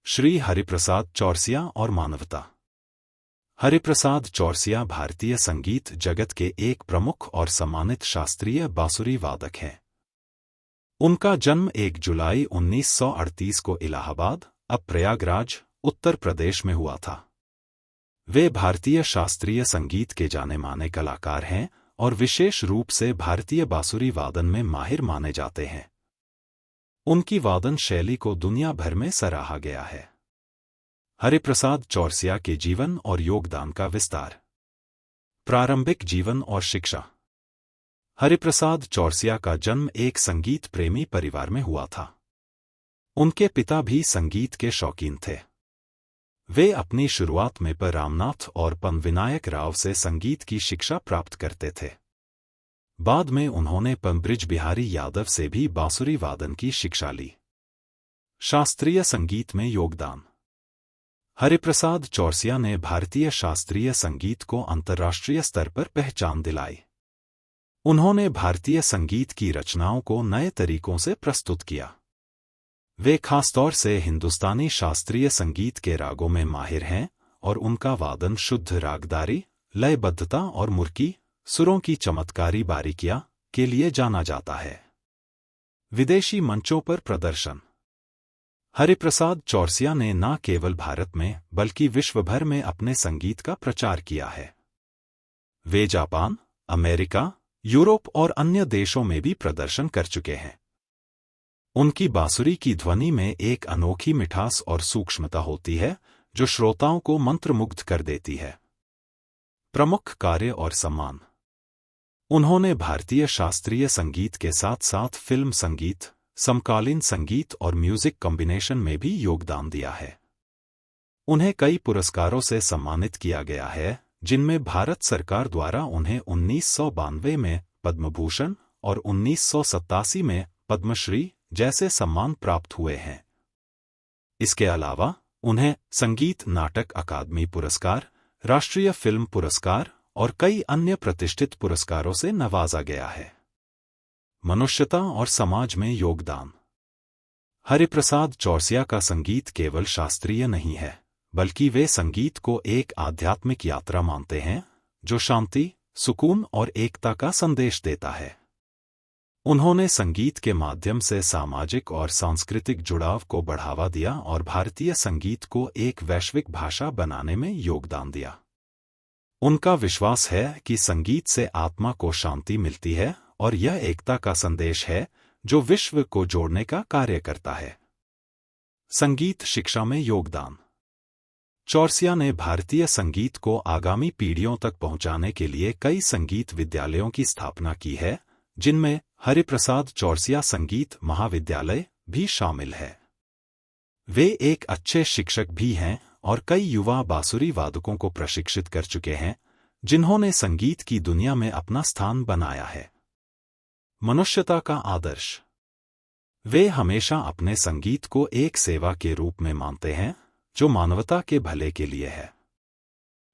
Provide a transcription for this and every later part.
श्री हरिप्रसाद चौरसिया और मानवता। हरिप्रसाद चौरसिया भारतीय संगीत जगत के एक प्रमुख और सम्मानित शास्त्रीय बांसुरी वादक हैं। उनका जन्म 1 जुलाई 1938 को इलाहाबाद, अब प्रयागराज, उत्तर प्रदेश में हुआ था। वे भारतीय शास्त्रीय संगीत के जाने माने कलाकार हैं और विशेष रूप से भारतीय बांसुरी वादन में माहिर माने जाते हैं। उनकी वादन शैली को दुनिया भर में सराहा गया है। हरिप्रसाद चौरसिया के जीवन और योगदान का विस्तार। प्रारंभिक जीवन और शिक्षा। हरिप्रसाद चौरसिया का जन्म एक संगीत प्रेमी परिवार में हुआ था। उनके पिता भी संगीत के शौकीन थे। वे अपनी शुरुआत में पर रामनाथ और पं विनायक राव से संगीत की शिक्षा प्राप्त करते थे। बाद में उन्होंने पं ब्रिज बिहारी यादव से भी बांसुरी वादन की शिक्षा ली। शास्त्रीय संगीत में योगदान। हरिप्रसाद चौरसिया ने भारतीय शास्त्रीय संगीत को अंतर्राष्ट्रीय स्तर पर पहचान दिलाई। उन्होंने भारतीय संगीत की रचनाओं को नए तरीकों से प्रस्तुत किया। वे खासतौर से हिंदुस्तानी शास्त्रीय संगीत के रागों में माहिर हैं और उनका वादन शुद्ध रागदारी, लयबद्धता और मुर्की सुरों की चमत्कारी बारीकियां के लिए जाना जाता है। विदेशी मंचों पर प्रदर्शन। हरिप्रसाद चौरसिया ने न केवल भारत में बल्कि विश्व भर में अपने संगीत का प्रचार किया है। वे जापान, अमेरिका, यूरोप और अन्य देशों में भी प्रदर्शन कर चुके हैं। उनकी बांसुरी की ध्वनि में एक अनोखी मिठास और सूक्ष्मता होती है जो श्रोताओं को मंत्रमुग्ध कर देती है। प्रमुख कार्य और सम्मान। उन्होंने भारतीय शास्त्रीय संगीत के साथ साथ फिल्म संगीत, समकालीन संगीत और म्यूजिक कॉम्बिनेशन में भी योगदान दिया है। उन्हें कई पुरस्कारों से सम्मानित किया गया है, जिनमें भारत सरकार द्वारा उन्हें 1992 में पद्म भूषण और 1987 में पद्मश्री जैसे सम्मान प्राप्त हुए हैं। इसके अलावा उन्हें संगीत नाटक अकादमी पुरस्कार, राष्ट्रीय फिल्म पुरस्कार और कई अन्य प्रतिष्ठित पुरस्कारों से नवाजा गया है। मनुष्यता और समाज में योगदान। हरिप्रसाद चौरसिया का संगीत केवल शास्त्रीय नहीं है, बल्कि वे संगीत को एक आध्यात्मिक यात्रा मानते हैं जो शांति, सुकून और एकता का संदेश देता है। उन्होंने संगीत के माध्यम से सामाजिक और सांस्कृतिक जुड़ाव को बढ़ावा दिया और भारतीय संगीत को एक वैश्विक भाषा बनाने में योगदान दिया। उनका विश्वास है कि संगीत से आत्मा को शांति मिलती है और यह एकता का संदेश है जो विश्व को जोड़ने का कार्य करता है। संगीत शिक्षा में योगदान। चौरसिया ने भारतीय संगीत को आगामी पीढ़ियों तक पहुंचाने के लिए कई संगीत विद्यालयों की स्थापना की है, जिनमें हरिप्रसाद चौरसिया संगीत महाविद्यालय भी शामिल है। वे एक अच्छे शिक्षक भी हैं और कई युवा बांसुरी वादकों को प्रशिक्षित कर चुके हैं, जिन्होंने संगीत की दुनिया में अपना स्थान बनाया है। मनुष्यता का आदर्श। वे हमेशा अपने संगीत को एक सेवा के रूप में मानते हैं जो मानवता के भले के लिए है।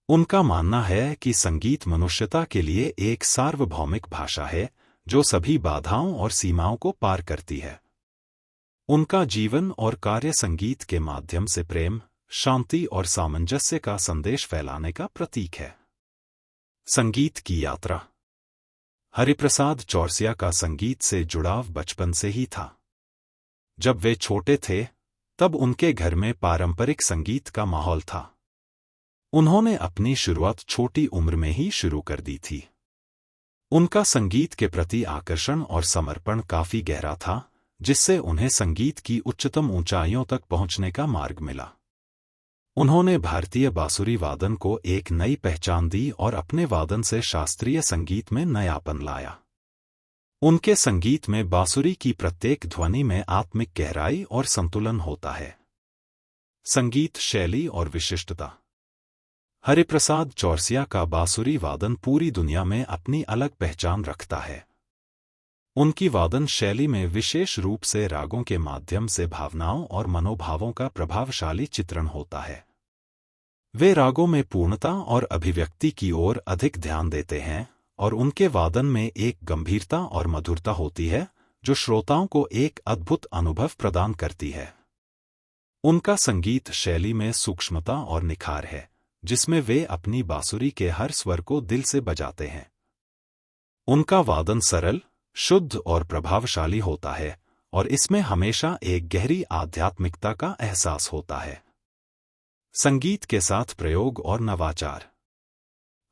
उनका मानना है कि संगीत मनुष्यता के लिए एक सार्वभौमिक भाषा है जो सभी बाधाओं और सीमाओं को पार करती है। उनका जीवन और कार्य संगीत के माध्यम से प्रेम, शांति और सामंजस्य का संदेश फैलाने का प्रतीक है। संगीत की यात्रा। हरिप्रसाद चौरसिया का संगीत से जुड़ाव बचपन से ही था। जब वे छोटे थे, तब उनके घर में पारंपरिक संगीत का माहौल था। उन्होंने अपनी शुरुआत छोटी उम्र में ही शुरू कर दी थी। उनका संगीत के प्रति आकर्षण और समर्पण काफी गहरा था, जिससे उन्हें संगीत की उच्चतम ऊंचाइयों तक पहुंचने का मार्ग मिला। उन्होंने भारतीय बांसुरी वादन को एक नई पहचान दी और अपने वादन से शास्त्रीय संगीत में नयापन लाया। उनके संगीत में बांसुरी की प्रत्येक ध्वनि में आत्मिक गहराई और संतुलन होता है। संगीत शैली और विशिष्टता। हरिप्रसाद चौरसिया का बांसुरी वादन पूरी दुनिया में अपनी अलग पहचान रखता है। उनकी वादन शैली में विशेष रूप से रागों के माध्यम से भावनाओं और मनोभावों का प्रभावशाली चित्रण होता है। वे रागों में पूर्णता और अभिव्यक्ति की ओर अधिक ध्यान देते हैं और उनके वादन में एक गंभीरता और मधुरता होती है जो श्रोताओं को एक अद्भुत अनुभव प्रदान करती है। उनका संगीत शैली में सूक्ष्मता और निखार है, जिसमें वे अपनी बांसुरी के हर स्वर को दिल से बजाते हैं। उनका वादन सरल, शुद्ध और प्रभावशाली होता है, और इसमें हमेशा एक गहरी आध्यात्मिकता का एहसास होता है। संगीत के साथ प्रयोग और नवाचार।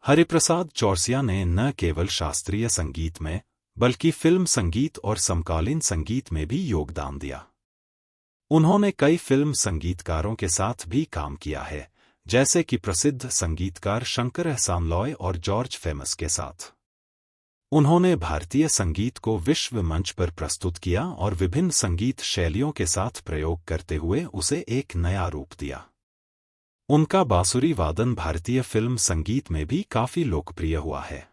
हरिप्रसाद चौरसिया ने न केवल शास्त्रीय संगीत में, बल्कि फिल्म संगीत और समकालीन संगीत में भी योगदान दिया। उन्होंने कई फिल्म संगीतकारों के साथ भी काम किया है, जैसे कि प्रसिद्ध संगीतकार शंकर एहसान लॉय और जॉर्ज फेमस के साथ। उन्होंने भारतीय संगीत को विश्व मंच पर प्रस्तुत किया और विभिन्न संगीत शैलियों के साथ प्रयोग करते हुए उसे एक नया रूप दिया। उनका बांसुरी वादन भारतीय फिल्म संगीत में भी काफी लोकप्रिय हुआ है।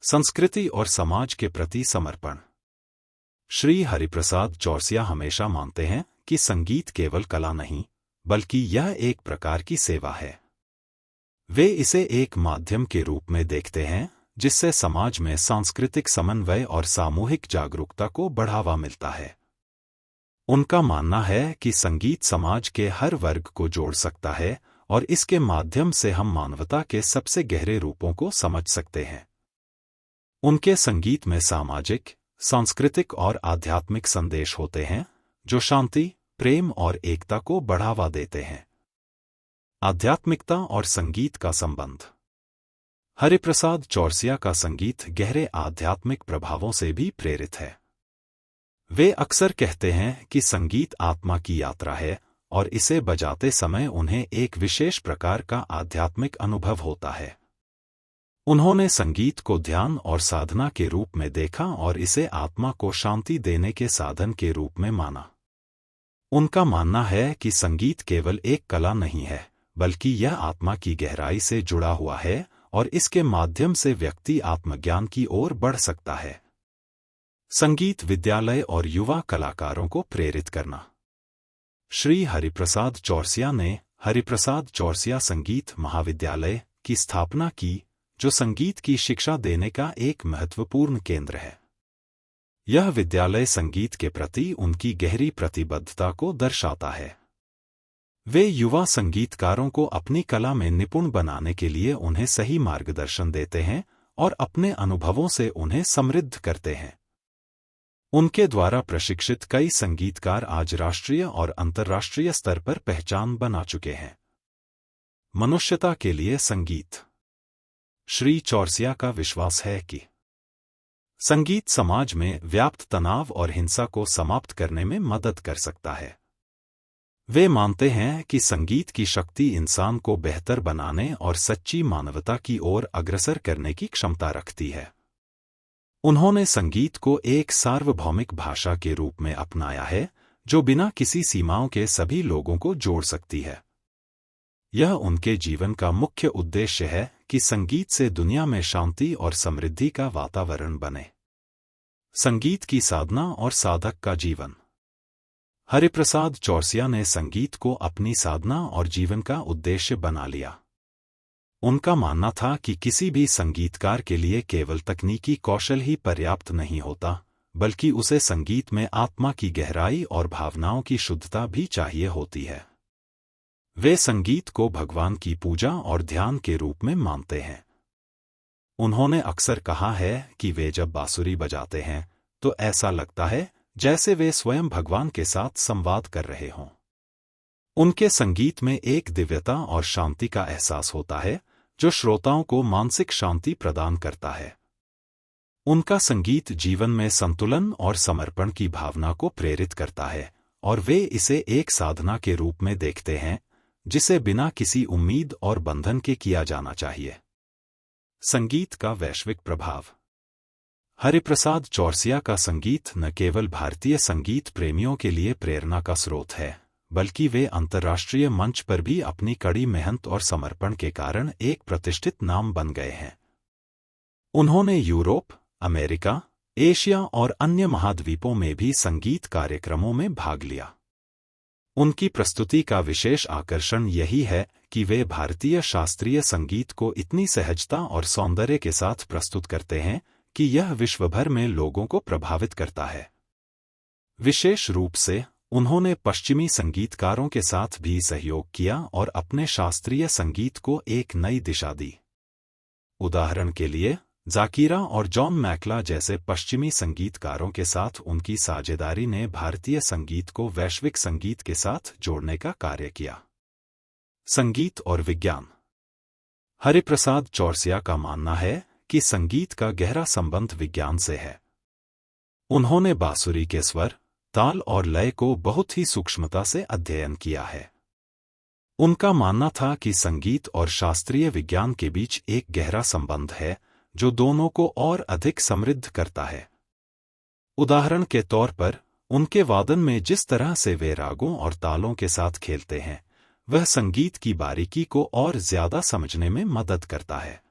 संस्कृति और समाज के प्रति समर्पण। श्री हरिप्रसाद चौरसिया हमेशा मानते हैं कि संगीत केवल कला नहीं, बल्कि यह एक प्रकार की सेवा है। वे इसे एक माध्यम के रूप में देखते हैं जिससे समाज में सांस्कृतिक समन्वय और सामूहिक जागरूकता को बढ़ावा मिलता है। उनका मानना है कि संगीत समाज के हर वर्ग को जोड़ सकता है और इसके माध्यम से हम मानवता के सबसे गहरे रूपों को समझ सकते हैं। उनके संगीत में सामाजिक, सांस्कृतिक और आध्यात्मिक संदेश होते हैं, जो शांति, प्रेम और एकता को बढ़ावा देते हैं। आध्यात्मिकता और संगीत का संबंध। हरिप्रसाद चौरसिया का संगीत गहरे आध्यात्मिक प्रभावों से भी प्रेरित है। वे अक्सर कहते हैं कि संगीत आत्मा की यात्रा है और इसे बजाते समय उन्हें एक विशेष प्रकार का आध्यात्मिक अनुभव होता है। उन्होंने संगीत को ध्यान और साधना के रूप में देखा और इसे आत्मा को शांति देने के साधन के रूप में माना। उनका मानना है कि संगीत केवल एक कला नहीं है, बल्कि यह आत्मा की गहराई से जुड़ा हुआ है और इसके माध्यम से व्यक्ति आत्मज्ञान की ओर बढ़ सकता है। संगीत विद्यालय और युवा कलाकारों को प्रेरित करना। श्री हरिप्रसाद चौरसिया ने हरिप्रसाद चौरसिया संगीत महाविद्यालय की स्थापना की, जो संगीत की शिक्षा देने का एक महत्वपूर्ण केंद्र है। यह विद्यालय संगीत के प्रति उनकी गहरी प्रतिबद्धता को दर्शाता है। वे युवा संगीतकारों को अपनी कला में निपुण बनाने के लिए उन्हें सही मार्गदर्शन देते हैं और अपने अनुभवों से उन्हें समृद्ध करते हैं। उनके द्वारा प्रशिक्षित कई संगीतकार आज राष्ट्रीय और अंतर्राष्ट्रीय स्तर पर पहचान बना चुके हैं। मनुष्यता के लिए संगीत। श्री चौरसिया का विश्वास है कि संगीत समाज में व्याप्त तनाव और हिंसा को समाप्त करने में मदद कर सकता है। वे मानते हैं कि संगीत की शक्ति इंसान को बेहतर बनाने और सच्ची मानवता की ओर अग्रसर करने की क्षमता रखती है। उन्होंने संगीत को एक सार्वभौमिक भाषा के रूप में अपनाया है, जो बिना किसी सीमाओं के सभी लोगों को जोड़ सकती है। यह उनके जीवन का मुख्य उद्देश्य है कि संगीत से दुनिया में शांति और समृद्धि का वातावरण बने। संगीत की साधना और साधक का जीवन। हरिप्रसाद चौरसिया ने संगीत को अपनी साधना और जीवन का उद्देश्य बना लिया। उनका मानना था कि किसी भी संगीतकार के लिए केवल तकनीकी कौशल ही पर्याप्त नहीं होता, बल्कि उसे संगीत में आत्मा की गहराई और भावनाओं की शुद्धता भी चाहिए होती है। वे संगीत को भगवान की पूजा और ध्यान के रूप में मानते हैं। उन्होंने अक्सर कहा है कि वे जब बांसुरी बजाते हैं तो ऐसा लगता है जैसे वे स्वयं भगवान के साथ संवाद कर रहे हों। उनके संगीत में एक दिव्यता और शांति का एहसास होता है, जो श्रोताओं को मानसिक शांति प्रदान करता है। उनका संगीत जीवन में संतुलन और समर्पण की भावना को प्रेरित करता है, और वे इसे एक साधना के रूप में देखते हैं, जिसे बिना किसी उम्मीद और बंधन के किया जाना चाहिए। संगीत का वैश्विक प्रभाव। हरिप्रसाद चौरसिया का संगीत न केवल भारतीय संगीत प्रेमियों के लिए प्रेरणा का स्रोत है, बल्कि वे अंतर्राष्ट्रीय मंच पर भी अपनी कड़ी मेहनत और समर्पण के कारण एक प्रतिष्ठित नाम बन गए हैं। उन्होंने यूरोप, अमेरिका, एशिया और अन्य महाद्वीपों में भी संगीत कार्यक्रमों में भाग लिया। उनकी प्रस्तुति का विशेष आकर्षण यही है कि वे भारतीय शास्त्रीय संगीत को इतनी सहजता और सौंदर्य के साथ प्रस्तुत करते हैं कि यह विश्व भर में लोगों को प्रभावित करता है। विशेष रूप से उन्होंने पश्चिमी संगीतकारों के साथ भी सहयोग किया और अपने शास्त्रीय संगीत को एक नई दिशा दी। उदाहरण के लिए, जाकिरा और जॉन मैकला जैसे पश्चिमी संगीतकारों के साथ उनकी साझेदारी ने भारतीय संगीत को वैश्विक संगीत के साथ जोड़ने का कार्य किया। संगीत और विज्ञान। हरिप्रसाद चौरसिया का मानना है कि संगीत का गहरा संबंध विज्ञान से है। उन्होंने बांसुरी के स्वर, ताल और लय को बहुत ही सूक्ष्मता से अध्ययन किया है। उनका मानना था कि संगीत और शास्त्रीय विज्ञान के बीच एक गहरा संबंध है जो दोनों को और अधिक समृद्ध करता है। उदाहरण के तौर पर, उनके वादन में जिस तरह से वे रागों और तालों के साथ खेलते हैं, वह संगीत की बारीकी को और ज्यादा समझने में मदद करता है।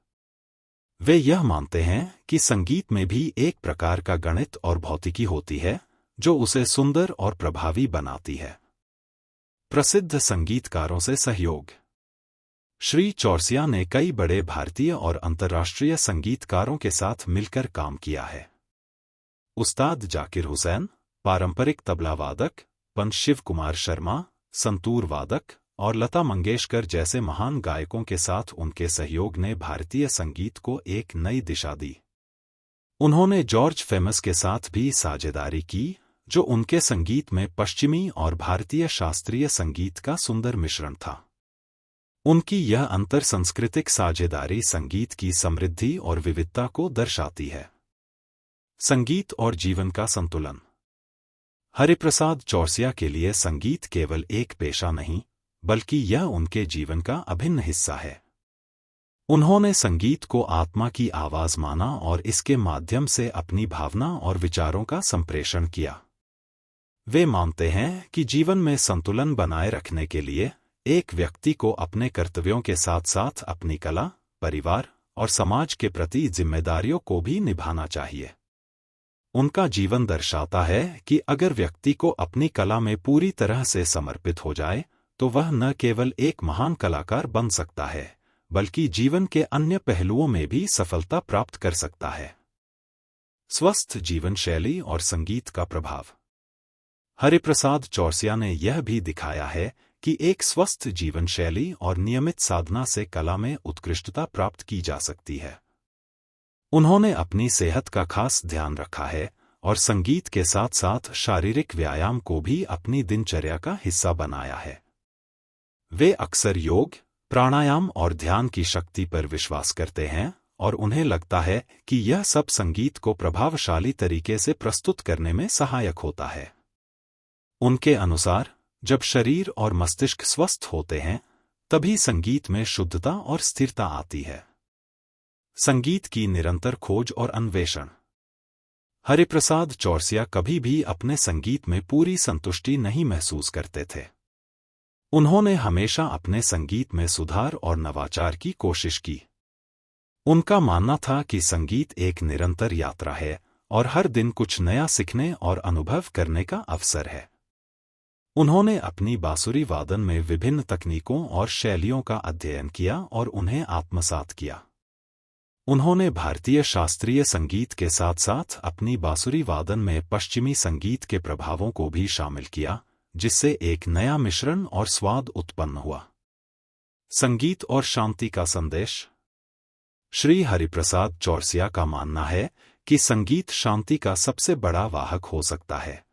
वे यह मानते हैं कि संगीत में भी एक प्रकार का गणित और भौतिकी होती है जो उसे सुंदर और प्रभावी बनाती है। प्रसिद्ध संगीतकारों से सहयोग। श्री चौरसिया ने कई बड़े भारतीय और अंतर्राष्ट्रीय संगीतकारों के साथ मिलकर काम किया है। उस्ताद जाकिर हुसैन, पारंपरिक तबला वादक, पंत शिव कुमार शर्मा, संतूर वादक और लता मंगेशकर जैसे महान गायकों के साथ उनके सहयोग ने भारतीय संगीत को एक नई दिशा दी। उन्होंने जॉर्ज फेमस के साथ भी साझेदारी की, जो उनके संगीत में पश्चिमी और भारतीय शास्त्रीय संगीत का सुंदर मिश्रण था। उनकी यह अंतर सांस्कृतिक साझेदारी संगीत की समृद्धि और विविधता को दर्शाती है। संगीत और जीवन का संतुलन। हरिप्रसाद चौरसिया के लिए संगीत केवल एक पेशा नहीं, बल्कि यह उनके जीवन का अभिन्न हिस्सा है। उन्होंने संगीत को आत्मा की आवाज माना और इसके माध्यम से अपनी भावना और विचारों का संप्रेषण किया। वे मानते हैं कि जीवन में संतुलन बनाए रखने के लिए एक व्यक्ति को अपने कर्तव्यों के साथ साथ अपनी कला, परिवार और समाज के प्रति जिम्मेदारियों को भी निभाना चाहिए। उनका जीवन दर्शाता है कि अगर व्यक्ति को अपनी कला में पूरी तरह से समर्पित हो जाए, तो वह न केवल एक महान कलाकार बन सकता है, बल्कि जीवन के अन्य पहलुओं में भी सफलता प्राप्त कर सकता है। स्वस्थ जीवन शैली और संगीत का प्रभाव। हरिप्रसाद चौरसिया ने यह भी दिखाया है कि एक स्वस्थ जीवन शैली और नियमित साधना से कला में उत्कृष्टता प्राप्त की जा सकती है। उन्होंने अपनी सेहत का खास ध्यान रखा है और संगीत के साथ साथ शारीरिक व्यायाम को भी अपनी दिनचर्या का हिस्सा बनाया है। वे अक्सर योग, प्राणायाम और ध्यान की शक्ति पर विश्वास करते हैं और उन्हें लगता है कि यह सब संगीत को प्रभावशाली तरीके से प्रस्तुत करने में सहायक होता है। उनके अनुसार, जब शरीर और मस्तिष्क स्वस्थ होते हैं, तभी संगीत में शुद्धता और स्थिरता आती है। संगीत की निरंतर खोज और अन्वेषण। हरिप्रसाद चौरसिया कभी भी अपने संगीत में पूरी संतुष्टि नहीं महसूस करते थे। उन्होंने हमेशा अपने संगीत में सुधार और नवाचार की कोशिश की। उनका मानना था कि संगीत एक निरंतर यात्रा है और हर दिन कुछ नया सीखने और अनुभव करने का अवसर है। उन्होंने अपनी बांसुरी वादन में विभिन्न तकनीकों और शैलियों का अध्ययन किया और उन्हें आत्मसात किया। उन्होंने भारतीय शास्त्रीय संगीत के साथ साथ अपनी बांसुरी वादन में पश्चिमी संगीत के प्रभावों को भी शामिल किया, जिससे एक नया मिश्रण और स्वाद उत्पन्न हुआ। संगीत और शांति का संदेश। श्री हरिप्रसाद चौरसिया का मानना है कि संगीत शांति का सबसे बड़ा वाहक हो सकता है।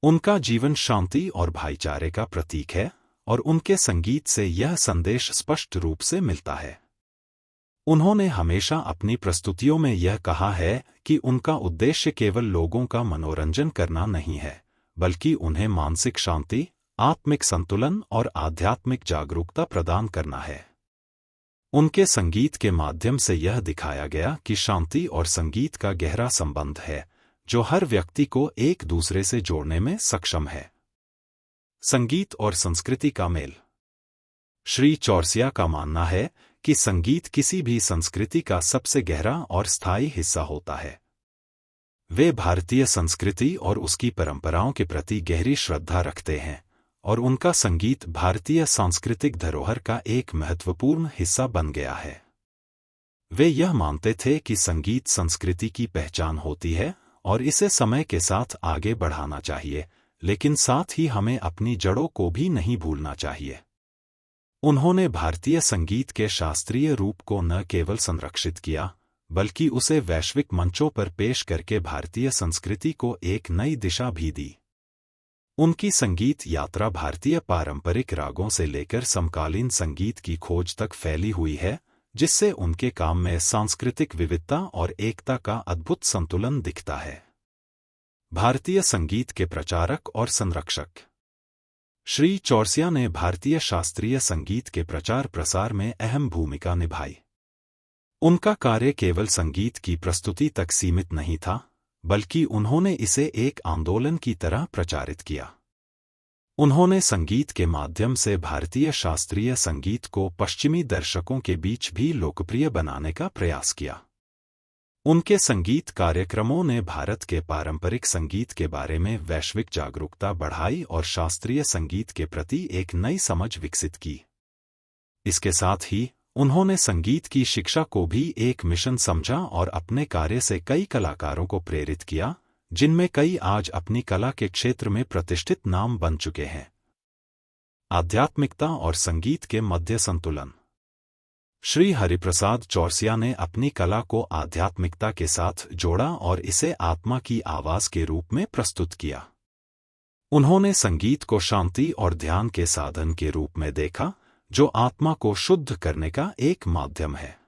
उनका जीवन शांति और भाईचारे का प्रतीक है और उनके संगीत से यह संदेश स्पष्ट रूप से मिलता है। उन्होंने हमेशा अपनी प्रस्तुतियों में यह कहा है कि उनका उद्देश्य केवल लोगों का मनोरंजन करना नहीं है, बल्कि उन्हें मानसिक शांति, आत्मिक संतुलन और आध्यात्मिक जागरूकता प्रदान करना है। उनके संगीत के माध्यम से यह दिखाया गया कि शांति और संगीत का गहरा संबंध है, जो हर व्यक्ति को एक दूसरे से जोड़ने में सक्षम है। संगीत और संस्कृति का मेल। श्री चौरसिया का मानना है कि संगीत किसी भी संस्कृति का सबसे गहरा और स्थायी हिस्सा होता है। वे भारतीय संस्कृति और उसकी परंपराओं के प्रति गहरी श्रद्धा रखते हैं और उनका संगीत भारतीय सांस्कृतिक धरोहर का एक महत्वपूर्ण हिस्सा बन गया है। वे यह मानते थे कि संगीत संस्कृति की पहचान होती है और इसे समय के साथ आगे बढ़ाना चाहिए, लेकिन साथ ही हमें अपनी जड़ों को भी नहीं भूलना चाहिए। उन्होंने भारतीय संगीत के शास्त्रीय रूप को न केवल संरक्षित किया, बल्कि उसे वैश्विक मंचों पर पेश करके भारतीय संस्कृति को एक नई दिशा भी दी। उनकी संगीत यात्रा भारतीय पारंपरिक रागों से लेकर समकालीन संगीत की खोज तक फैली हुई है, जिससे उनके काम में सांस्कृतिक विविधता और एकता का अद्भुत संतुलन दिखता है। भारतीय संगीत के प्रचारक और संरक्षक। श्री चौरसिया ने भारतीय शास्त्रीय संगीत के प्रचार प्रसार में अहम भूमिका निभाई। उनका कार्य केवल संगीत की प्रस्तुति तक सीमित नहीं था, बल्कि उन्होंने इसे एक आंदोलन की तरह प्रचारित किया। उन्होंने संगीत के माध्यम से भारतीय शास्त्रीय संगीत को पश्चिमी दर्शकों के बीच भी लोकप्रिय बनाने का प्रयास किया। उनके संगीत कार्यक्रमों ने भारत के पारंपरिक संगीत के बारे में वैश्विक जागरूकता बढ़ाई और शास्त्रीय संगीत के प्रति एक नई समझ विकसित की। इसके साथ ही उन्होंने संगीत की शिक्षा को भी एक मिशन समझा और अपने कार्य से कई कलाकारों को प्रेरित किया, जिनमें कई आज अपनी कला के क्षेत्र में प्रतिष्ठित नाम बन चुके हैं। आध्यात्मिकता और संगीत के मध्य संतुलन। श्री हरिप्रसाद चौरसिया ने अपनी कला को आध्यात्मिकता के साथ जोड़ा और इसे आत्मा की आवाज के रूप में प्रस्तुत किया। उन्होंने संगीत को शांति और ध्यान के साधन के रूप में देखा, जो आत्मा को शुद्ध करने का एक माध्यम है।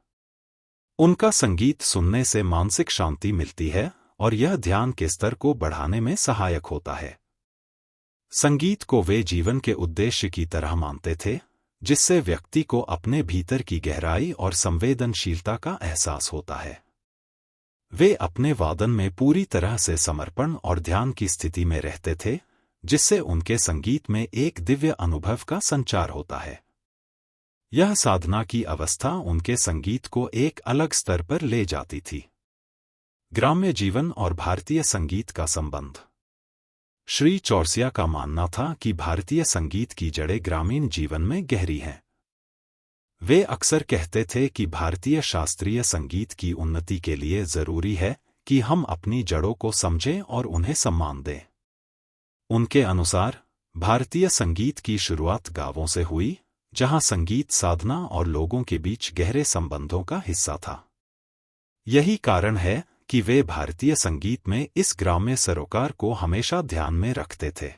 उनका संगीत सुनने से मानसिक शांति मिलती है और यह ध्यान के स्तर को बढ़ाने में सहायक होता है। संगीत को वे जीवन के उद्देश्य की तरह मानते थे, जिससे व्यक्ति को अपने भीतर की गहराई और संवेदनशीलता का एहसास होता है। वे अपने वादन में पूरी तरह से समर्पण और ध्यान की स्थिति में रहते थे, जिससे उनके संगीत में एक दिव्य अनुभव का संचार होता है। यह साधना की अवस्था उनके संगीत को एक अलग स्तर पर ले जाती थी। ग्राम्य जीवन और भारतीय संगीत का संबंध। श्री चौरसिया का मानना था कि भारतीय संगीत की जड़ें ग्रामीण जीवन में गहरी हैं। वे अक्सर कहते थे कि भारतीय शास्त्रीय संगीत की उन्नति के लिए जरूरी है कि हम अपनी जड़ों को समझें और उन्हें सम्मान दें। उनके अनुसार भारतीय संगीत की शुरुआत गांवों से हुई, जहां संगीत साधना और लोगों के बीच गहरे संबंधों का हिस्सा था। यही कारण है कि वे भारतीय संगीत में इस ग्राम्य सरोकार को हमेशा ध्यान में रखते थे।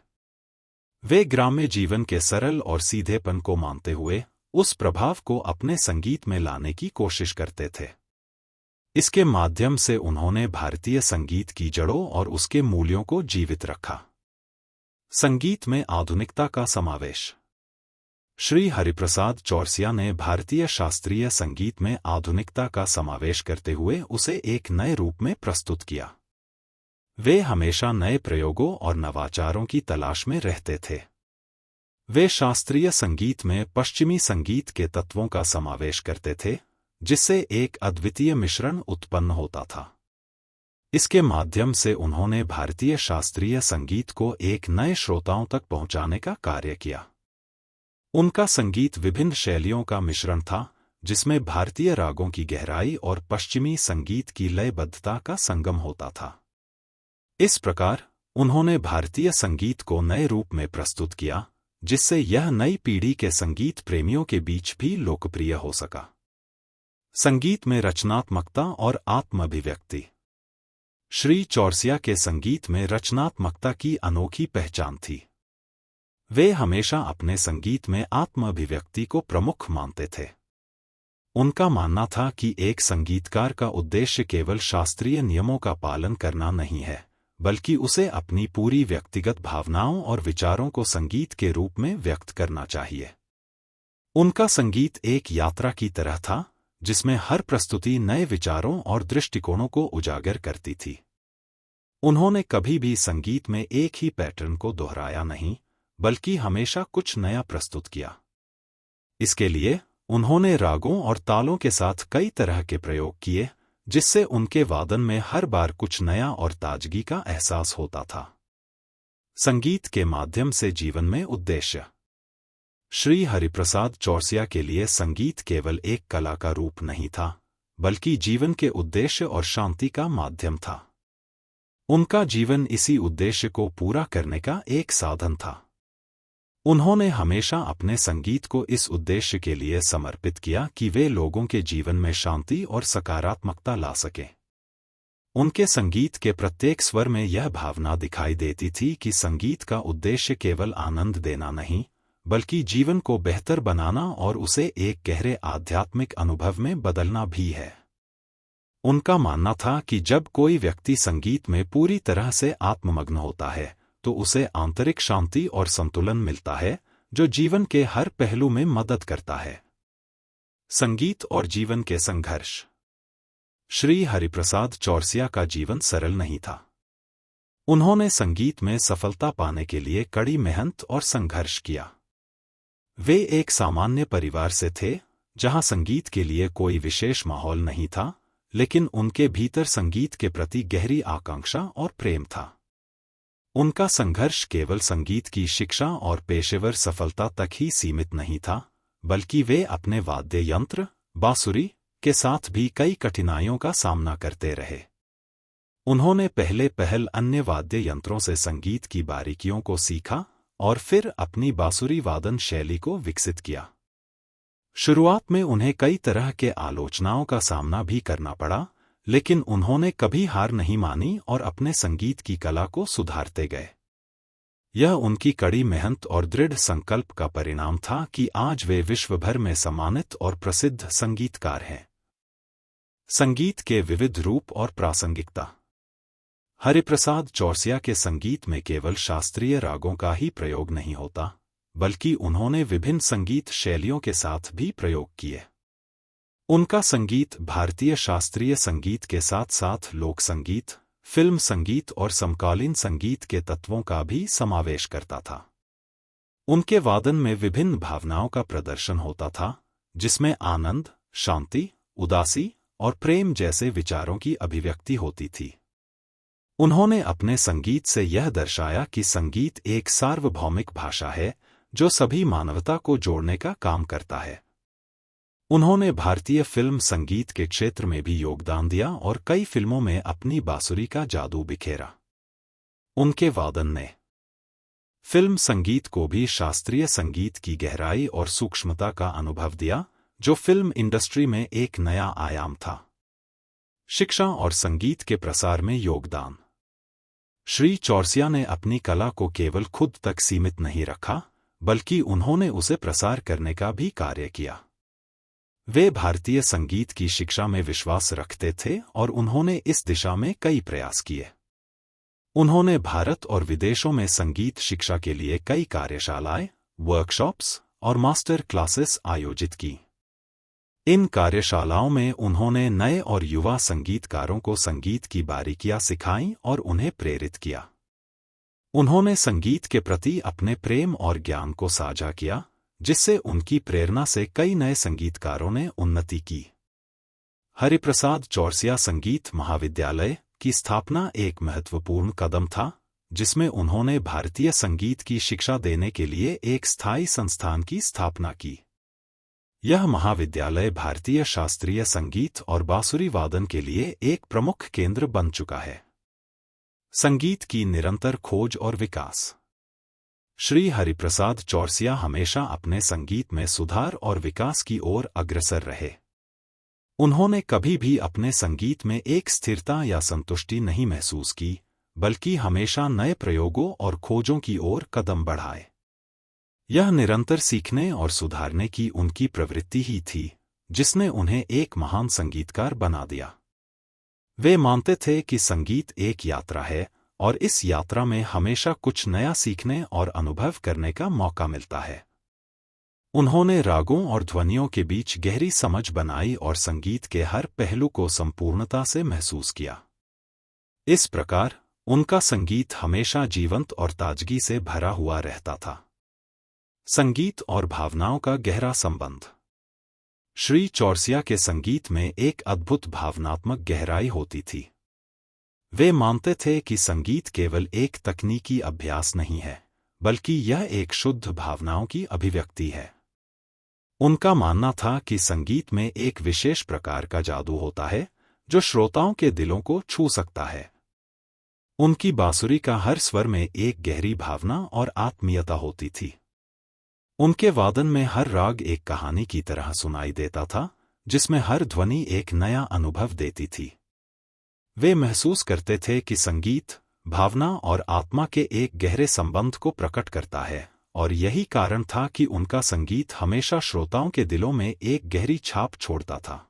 वे ग्राम्य जीवन के सरल और सीधेपन को मानते हुए उस प्रभाव को अपने संगीत में लाने की कोशिश करते थे। इसके माध्यम से उन्होंने भारतीय संगीत की जड़ों और उसके मूल्यों को जीवित रखा। संगीत में आधुनिकता का समावेश। श्री हरिप्रसाद चौरसिया ने भारतीय शास्त्रीय संगीत में आधुनिकता का समावेश करते हुए उसे एक नए रूप में प्रस्तुत किया। वे हमेशा नए प्रयोगों और नवाचारों की तलाश में रहते थे। वे शास्त्रीय संगीत में पश्चिमी संगीत के तत्वों का समावेश करते थे, जिससे एक अद्वितीय मिश्रण उत्पन्न होता था। इसके माध्यम से उन्होंने भारतीय शास्त्रीय संगीत को एक नए श्रोताओं तक पहुंचाने का कार्य किया। उनका संगीत विभिन्न शैलियों का मिश्रण था, जिसमें भारतीय रागों की गहराई और पश्चिमी संगीत की लयबद्धता का संगम होता था। इस प्रकार उन्होंने भारतीय संगीत को नए रूप में प्रस्तुत किया, जिससे यह नई पीढ़ी के संगीत प्रेमियों के बीच भी लोकप्रिय हो सका। संगीत में रचनात्मकता और आत्म-अभिव्यक्ति। श्री चौरसिया के संगीत में रचनात्मकता की अनोखी पहचान थी। वे हमेशा अपने संगीत में आत्म-अभिव्यक्ति को प्रमुख मानते थे। उनका मानना था कि एक संगीतकार का उद्देश्य केवल शास्त्रीय नियमों का पालन करना नहीं है, बल्कि उसे अपनी पूरी व्यक्तिगत भावनाओं और विचारों को संगीत के रूप में व्यक्त करना चाहिए। उनका संगीत एक यात्रा की तरह था, जिसमें हर प्रस्तुति नए विचारों और दृष्टिकोणों को उजागर करती थी। उन्होंने कभी भी संगीत में एक ही पैटर्न को दोहराया नहीं, बल्कि हमेशा कुछ नया प्रस्तुत किया। इसके लिए उन्होंने रागों और तालों के साथ कई तरह के प्रयोग किए, जिससे उनके वादन में हर बार कुछ नया और ताजगी का एहसास होता था। संगीत के माध्यम से जीवन में उद्देश्य। श्री हरिप्रसाद चौरसिया के लिए संगीत केवल एक कला का रूप नहीं था, बल्कि जीवन के उद्देश्य और शांति का माध्यम था। उनका जीवन इसी उद्देश्य को पूरा करने का एक साधन था। उन्होंने हमेशा अपने संगीत को इस उद्देश्य के लिए समर्पित किया कि वे लोगों के जीवन में शांति और सकारात्मकता ला सकें। उनके संगीत के प्रत्येक स्वर में यह भावना दिखाई देती थी कि संगीत का उद्देश्य केवल आनंद देना नहीं, बल्कि जीवन को बेहतर बनाना और उसे एक गहरे आध्यात्मिक अनुभव में बदलना भी है। उनका मानना था कि जब कोई व्यक्ति संगीत में पूरी तरह से आत्ममग्न होता है, तो उसे आंतरिक शांति और संतुलन मिलता है, जो जीवन के हर पहलू में मदद करता है। संगीत और जीवन के संघर्ष। श्री हरिप्रसाद चौरसिया का जीवन सरल नहीं था। उन्होंने संगीत में सफलता पाने के लिए कड़ी मेहनत और संघर्ष किया। वे एक सामान्य परिवार से थे, जहां संगीत के लिए कोई विशेष माहौल नहीं था, लेकिन उनके भीतर संगीत के प्रति गहरी आकांक्षा और प्रेम था। उनका संघर्ष केवल संगीत की शिक्षा और पेशेवर सफलता तक ही सीमित नहीं था, बल्कि वे अपने वाद्य यंत्र, बांसुरी, के साथ भी कई कठिनाइयों का सामना करते रहे। उन्होंने पहल अन्य वाद्य यंत्रों से संगीत की बारीकियों को सीखा और फिर अपनी बांसुरी वादन शैली को विकसित किया। शुरुआत में उन्हें कई तरह के आलोचनाओं का सामना भी करना पड़ा, लेकिन उन्होंने कभी हार नहीं मानी और अपने संगीत की कला को सुधारते गए। यह उनकी कड़ी मेहनत और दृढ़ संकल्प का परिणाम था कि आज वे विश्व भर में सम्मानित और प्रसिद्ध संगीतकार हैं। संगीत के विविध रूप और प्रासंगिकता। हरिप्रसाद चौरसिया के संगीत में केवल शास्त्रीय रागों का ही प्रयोग नहीं होता, बल्कि उन्होंने विभिन्न संगीत शैलियों के साथ भी प्रयोग किए। उनका संगीत भारतीय शास्त्रीय संगीत के साथ साथ लोक संगीत, फिल्म संगीत और समकालीन संगीत के तत्वों का भी समावेश करता था। उनके वादन में विभिन्न भावनाओं का प्रदर्शन होता था, जिसमें आनंद, शांति, उदासी और प्रेम जैसे विचारों की अभिव्यक्ति होती थी। उन्होंने अपने संगीत से यह दर्शाया कि संगीत एक सार्वभौमिक भाषा है, जो सभी मानवता को जोड़ने का काम करता है। उन्होंने भारतीय फिल्म संगीत के क्षेत्र में भी योगदान दिया और कई फिल्मों में अपनी बांसुरी का जादू बिखेरा। उनके वादन ने फिल्म संगीत को भी शास्त्रीय संगीत की गहराई और सूक्ष्मता का अनुभव दिया, जो फिल्म इंडस्ट्री में एक नया आयाम था। शिक्षा और संगीत के प्रसार में योगदान। श्री चौरसिया ने अपनी कला को केवल खुद तक सीमित नहीं रखा, बल्कि उन्होंने उसे प्रसार करने का भी कार्य किया। वे भारतीय संगीत की शिक्षा में विश्वास रखते थे और उन्होंने इस दिशा में कई प्रयास किए। उन्होंने भारत और विदेशों में संगीत शिक्षा के लिए कई कार्यशालाएं, वर्कशॉप्स और मास्टर क्लासेस आयोजित की। इन कार्यशालाओं में उन्होंने नए और युवा संगीतकारों को संगीत की बारीकियां सिखाईं और उन्हें प्रेरित किया। उन्होंने संगीत के प्रति अपने प्रेम और ज्ञान को साझा किया, जिससे उनकी प्रेरणा से कई नए संगीतकारों ने उन्नति की। हरिप्रसाद चौरसिया संगीत महाविद्यालय की स्थापना एक महत्वपूर्ण कदम था, जिसमें उन्होंने भारतीय संगीत की शिक्षा देने के लिए एक स्थायी संस्थान की स्थापना की। यह महाविद्यालय भारतीय शास्त्रीय संगीत और बांसुरी वादन के लिए एक प्रमुख केंद्र बन चुका है। संगीत की निरंतर खोज और विकास। श्री हरिप्रसाद चौरसिया हमेशा अपने संगीत में सुधार और विकास की ओर अग्रसर रहे। उन्होंने कभी भी अपने संगीत में एक स्थिरता या संतुष्टि नहीं महसूस की, बल्कि हमेशा नए प्रयोगों और खोजों की ओर कदम बढ़ाए। यह निरंतर सीखने और सुधारने की उनकी प्रवृत्ति ही थी, जिसने उन्हें एक महान संगीतकार बना दिया। वे मानते थे कि संगीत एक यात्रा है और इस यात्रा में हमेशा कुछ नया सीखने और अनुभव करने का मौका मिलता है। उन्होंने रागों और ध्वनियों के बीच गहरी समझ बनाई और संगीत के हर पहलू को संपूर्णता से महसूस किया। इस प्रकार उनका संगीत हमेशा जीवंत और ताजगी से भरा हुआ रहता था। संगीत और भावनाओं का गहरा संबंध। श्री चौरसिया के संगीत में एक अद्भुत भावनात्मक गहराई होती थी। वे मानते थे कि संगीत केवल एक तकनीकी अभ्यास नहीं है, बल्कि यह एक शुद्ध भावनाओं की अभिव्यक्ति है। उनका मानना था कि संगीत में एक विशेष प्रकार का जादू होता है, जो श्रोताओं के दिलों को छू सकता है। उनकी बांसुरी का हर स्वर में एक गहरी भावना और आत्मीयता होती थी। उनके वादन में हर राग एक कहानी की तरह सुनाई देता था, जिसमें हर ध्वनि एक नया अनुभव देती थी। वे महसूस करते थे कि संगीत भावना और आत्मा के एक गहरे संबंध को प्रकट करता है, और यही कारण था कि उनका संगीत हमेशा श्रोताओं के दिलों में एक गहरी छाप छोड़ता था।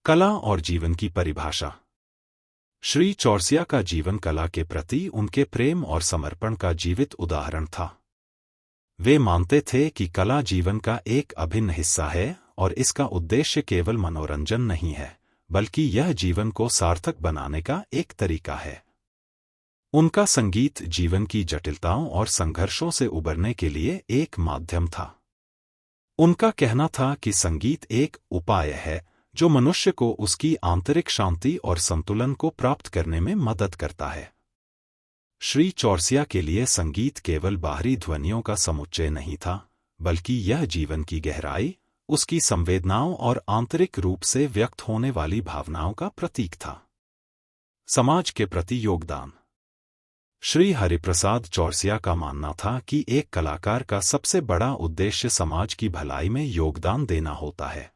कला और जीवन की परिभाषा। श्री चौरसिया का जीवन कला के प्रति उनके प्रेम और समर्पण का जीवित उदाहरण था। वे मानते थे कि कला जीवन का एक अभिन्न हिस्सा है और इसका उद्देश्य केवल मनोरंजन नहीं है, बल्कि यह जीवन को सार्थक बनाने का एक तरीका है। उनका संगीत जीवन की जटिलताओं और संघर्षों से उबरने के लिए एक माध्यम था। उनका कहना था कि संगीत एक उपाय है जो मनुष्य को उसकी आंतरिक शांति और संतुलन को प्राप्त करने में मदद करता है। श्री चौरसिया के लिए संगीत केवल बाहरी ध्वनियों का समुच्चय नहीं था, बल्कि यह जीवन की गहराई, उसकी संवेदनाओं और आंतरिक रूप से व्यक्त होने वाली भावनाओं का प्रतीक था। समाज के प्रति योगदान। श्री हरिप्रसाद चौरसिया का मानना था कि एक कलाकार का सबसे बड़ा उद्देश्य समाज की भलाई में योगदान देना होता है।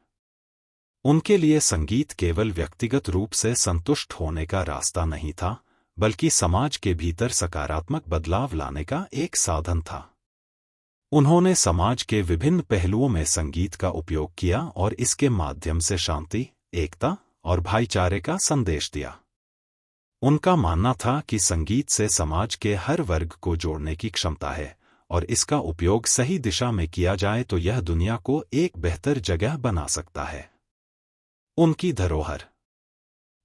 उनके लिए संगीत केवल व्यक्तिगत रूप से संतुष्ट होने का रास्ता नहीं था, बल्कि समाज के भीतर सकारात्मक बदलाव लाने का एक साधन था। उन्होंने समाज के विभिन्न पहलुओं में संगीत का उपयोग किया और इसके माध्यम से शांति, एकता और भाईचारे का संदेश दिया। उनका मानना था कि संगीत से समाज के हर वर्ग को जोड़ने की क्षमता है, और इसका उपयोग सही दिशा में किया जाए तो यह दुनिया को एक बेहतर जगह बना सकता है। उनकी धरोहर।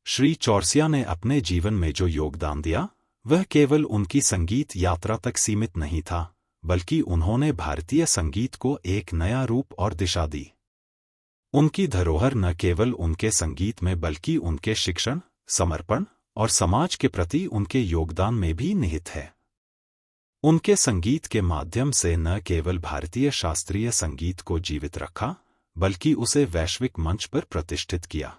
श्री चौरसिया ने अपने जीवन में जो योगदान दिया, वह केवल उनकी संगीत यात्रा तक सीमित नहीं था, बल्कि उन्होंने भारतीय संगीत को एक नया रूप और दिशा दी। उनकी धरोहर न केवल उनके संगीत में बल्कि उनके शिक्षण, समर्पण और समाज के प्रति उनके योगदान में भी निहित है। उनके संगीत के माध्यम से न केवल भारतीय शास्त्रीय संगीत को जीवित रखा, बल्कि उसे वैश्विक मंच पर प्रतिष्ठित किया।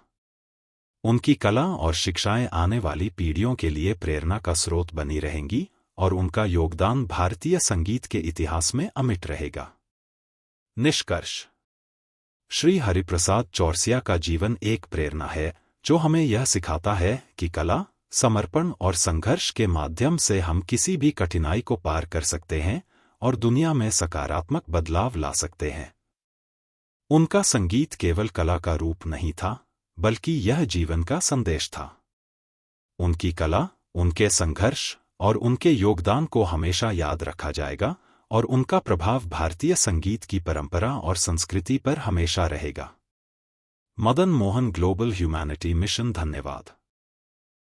उनकी कला और शिक्षाएं आने वाली पीढ़ियों के लिए प्रेरणा का स्रोत बनी रहेंगी, और उनका योगदान भारतीय संगीत के इतिहास में अमिट रहेगा। निष्कर्ष। श्री हरिप्रसाद चौरसिया का जीवन एक प्रेरणा है जो हमें यह सिखाता है कि कला, समर्पण और संघर्ष के माध्यम से हम किसी भी कठिनाई को पार कर सकते हैं और दुनिया में सकारात्मक बदलाव ला सकते हैं। उनका संगीत केवल कला का रूप नहीं था, बल्कि यह जीवन का संदेश था। उनकी कला, उनके संघर्ष और उनके योगदान को हमेशा याद रखा जाएगा, और उनका प्रभाव भारतीय संगीत की परंपरा और संस्कृति पर हमेशा रहेगा। Madan Mohan global humanity mission. धन्यवाद।